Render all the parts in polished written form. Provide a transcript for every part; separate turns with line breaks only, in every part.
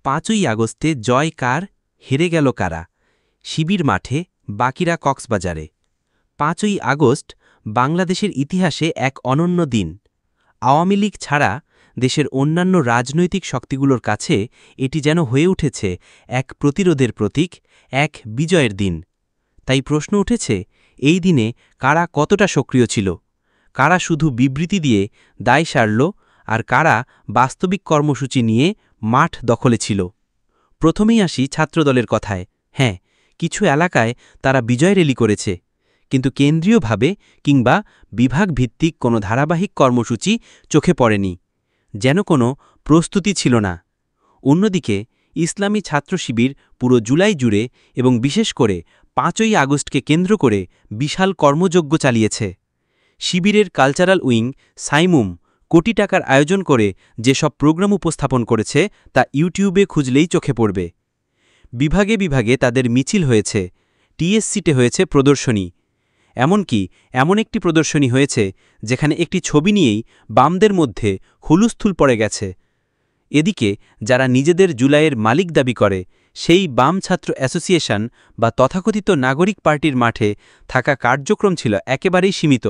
5ই আগস্টে জয় কার, হেরে গেল কারা? শিবির মাঠে, বাকিরা কক্সবাজারে। 5ই আগস্ট বাংলাদেশের ইতিহাসে এক অনন্য দিন। আওয়ামী লীগ ছাড়া দেশের অন্যান্য রাজনৈতিক শক্তিগুলোর কাছে এটি যেন হয়ে উঠেছে এক প্রতিরোধের প্রতীক, এক বিজয়ের দিন। তাই প্রশ্ন উঠেছে, এই দিনে কারা কতটা সক্রিয় ছিল? কারা শুধু বিবৃতি দিয়ে দায় সারল, আর কারা বাস্তবিক কর্মসূচি নিয়ে মাঠ দখলে ছিল? প্রথমেই আসি ছাত্রদলের কথায়। হ্যাঁ, কিছু এলাকায় তারা বিজয় র্যালি করেছে, কিন্তু কেন্দ্রীয়ভাবে কিংবা বিভাগভিত্তিক কোনো ধারাবাহিক কর্মসূচি চোখে পড়েনি, যেন কোনো প্রস্তুতি ছিল না। অন্যদিকে ইসলামী ছাত্র শিবির পুরো জুলাই জুড়ে এবং বিশেষ করে 5ই আগস্টকে কেন্দ্র করে বিশাল কর্মযজ্ঞ চালিয়েছে। শিবিরের কালচারাল উইং সাইমুম কোটি টাকার আয়োজন করে যেসব প্রোগ্রাম উপস্থাপন করেছে তা ইউটিউবে খুঁজলেই চোখে পড়বে। বিভাগে বিভাগে তাদের মিছিল হয়েছে, টিএসসিতে হয়েছে প্রদর্শনী। এমনকি এমন একটি প্রদর্শনী হয়েছে যেখানে একটি ছবি নিয়েই বামদের মধ্যে হুলস্থুল পড়ে গেছে। এদিকে যারা নিজেদের জুলাইয়ের মালিক দাবি করে, সেই বাম ছাত্র অ্যাসোসিয়েশন বা তথাকথিত নাগরিক পার্টির মাঠে থাকা কার্যক্রম ছিল একেবারেই সীমিত।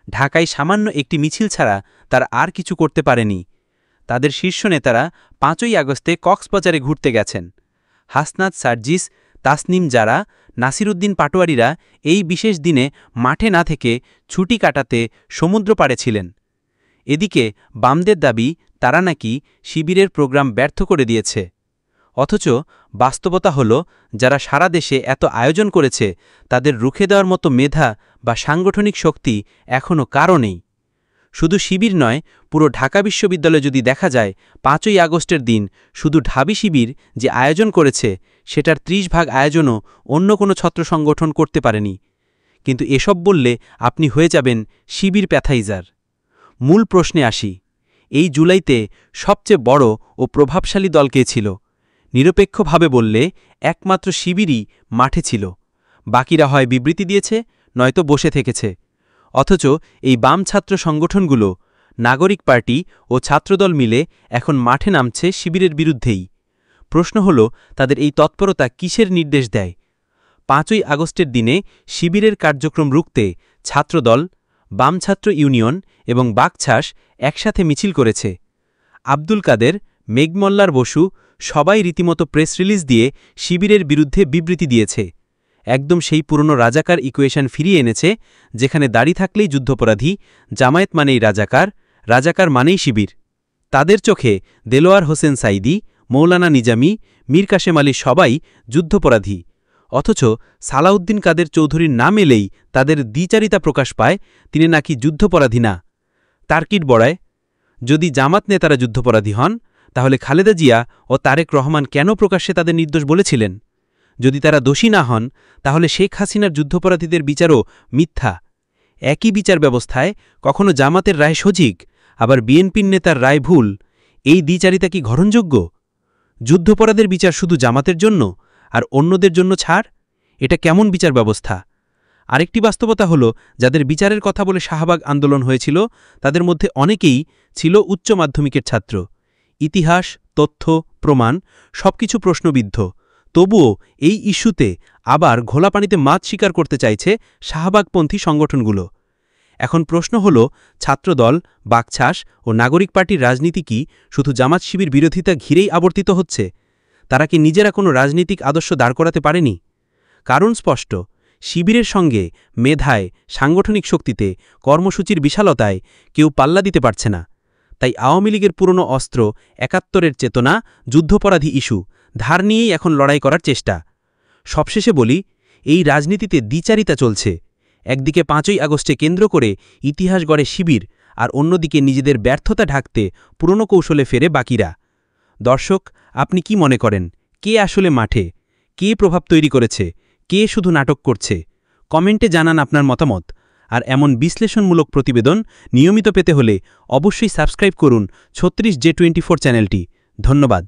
ঢাকায় সামান্য একটি মিছিল ছাড়া তারা আর কিছু করতে পারেনি। তাদের শীর্ষ নেতারা 5ই আগস্টে কক্সবাজারে ঘুরতে গেছেন। হাসনাত সার্জিস, তাসনিম জারা, নাসিরুদ্দিন পাটোয়ারিরা এই বিশেষ দিনে মাঠে না থেকে ছুটি কাটাতে সমুদ্র পাড়ে ছিলেন। এদিকে বামদের দাবি তারা নাকি শিবিরের প্রোগ্রাম ব্যর্থ করে দিয়েছে। অথচ বাস্তবতা হল, যারা সারা দেশে এত আয়োজন করেছে তাদের রুখে দেওয়ার মতো মেধা বা সাংগঠনিক শক্তি এখনও কারও নেই। শুধু শিবির নয়, পুরো ঢাকা বিশ্ববিদ্যালয়ে যদি দেখা যায়, 5ই আগস্টের দিন শুধু ঢাবি শিবির যে আয়োজন করেছে সেটার 30 ভাগ আয়োজনও অন্য কোনো ছত্র সংগঠন করতে পারেনি। কিন্তু এসব বললে আপনি হয়ে যাবেন শিবির প্যাথাইজার। মূল প্রশ্নে আসি, এই জুলাইতে সবচেয়ে বড় ও প্রভাবশালী দল কে ছিল? নিরপেক্ষভাবে বললে একমাত্র শিবিরই মাঠে ছিল। বাকিরা হয় বিবৃতি দিয়েছে, নয়তো বসে থেকেছে। অথচ এই বাম ছাত্র সংগঠনগুলো, নাগরিক পার্টি ও ছাত্রদল মিলে এখন মাঠে নামছে শিবিরের বিরুদ্ধেই। প্রশ্ন হল, তাদের এই তৎপরতা কিসের নির্দেশ দেয়? 5ই আগস্টের দিনে শিবিরের কার্যক্রম রুখতে ছাত্রদল, বাম ছাত্র ইউনিয়ন এবং বাকছাস একসাথে মিছিল করেছে। আব্দুল কাদের, মেঘমল্লার বসু সবাই রীতিমতো প্রেস রিলিজ দিয়ে শিবিরের বিরুদ্ধে বিবৃতি দিয়েছে। একদম সেই পুরনো রাজাকার ইকুয়েশন ফিরিয়ে এনেছে, যেখানে দাড়ি থাকলেই যুদ্ধপরাধী, জামায়াত মানেই রাজাকার, রাজাকার মানেই শিবির। তাদের চোখে দেলোয়ার হোসেন সাইদি, মৌলানা নিজামী, মীর কাশেম আলী সবাই যুদ্ধপরাধী। অথচ সালাউদ্দিন কাদের চৌধুরীর নাম এলেই তাদের দ্বিচারিতা প্রকাশ পায়, তিনি নাকি যুদ্ধপরাধী না। তার্কিট বড়ায়, যদি জামাত নেতারা যুদ্ধপরাধী হন, তাহলে খালেদা জিয়া ও তারেক রহমান কেন প্রকাশ্যে তাদের নির্দোষ বলেছিলেন? যদি তারা দোষী না হন, তাহলে শেখ হাসিনার যুদ্ধপরাধীদের বিচারও মিথ্যা। একই বিচার ব্যবস্থায় কখনো জামাতের রায় সঠিক, আবার বিএনপির নেতার রায় ভুল। এই দ্বিচারিতা কি গ্রহণযোগ্য? যুদ্ধপরাধের বিচার শুধু জামাতের জন্য আর অন্যদের জন্য ছাড়? এটা কেমন বিচার ব্যবস্থা? আরেকটি বাস্তবতা হল, যাদের বিচারের কথা বলে শাহবাগ আন্দোলন হয়েছিল তাদের মধ্যে অনেকেই ছিল উচ্চ মাধ্যমিকের ছাত্র। ইতিহাস, তথ্য, প্রমাণ সবকিছু প্রশ্নবিদ্ধ। তবুও এই ইস্যুতে আবার ঘোলা পানিতে মাছ শিকার করতে চাইছে শাহবাগপন্থী সংগঠনগুলো। এখন প্রশ্ন হল, ছাত্রদল, বাকছাস ও নাগরিক পার্টির রাজনীতি কি শুধু জামাত শিবির বিরোধিতা ঘিরেই আবর্তিত হচ্ছে? তারা কি নিজেরা কোনো রাজনীতিক আদর্শ দাঁড় করাতে পারেনি? কারণ স্পষ্ট, শিবিরের সঙ্গে মেধায়, সাংগঠনিক শক্তিতে, কর্মসূচির বিশালতায় কেউ পাল্লা দিতে পারছে না। তাই আওয়ামী লীগের পুরনো অস্ত্র, ৭১-এর চেতনা, যুদ্ধপরাধী ইস্যু ধার নিয়েই এখন লড়াই করার চেষ্টা। সবশেষে বলি, এই রাজনীতিতে দ্বিচারিতা চলছে। একদিকে 5ই আগস্টে কেন্দ্র করে ইতিহাস গড়ে শিবির, আর অন্যদিকে নিজেদের ব্যর্থতা ঢাকতে পুরনো কৌশলে ফেরে বাকিরা। দর্শক, আপনি কি মনে করেন, কে আসলে মাঠে? কে প্রভাব তৈরি করেছে? কে শুধু নাটক করছে? কমেন্টে জানান আপনার মতামত। আর এমন বিশ্লেষণমূলক প্রতিবেদন নিয়মিত পেতে হলে অবশ্যই সাবস্ক্রাইব করুন 36J24 চ্যানেলটি। ধন্যবাদ।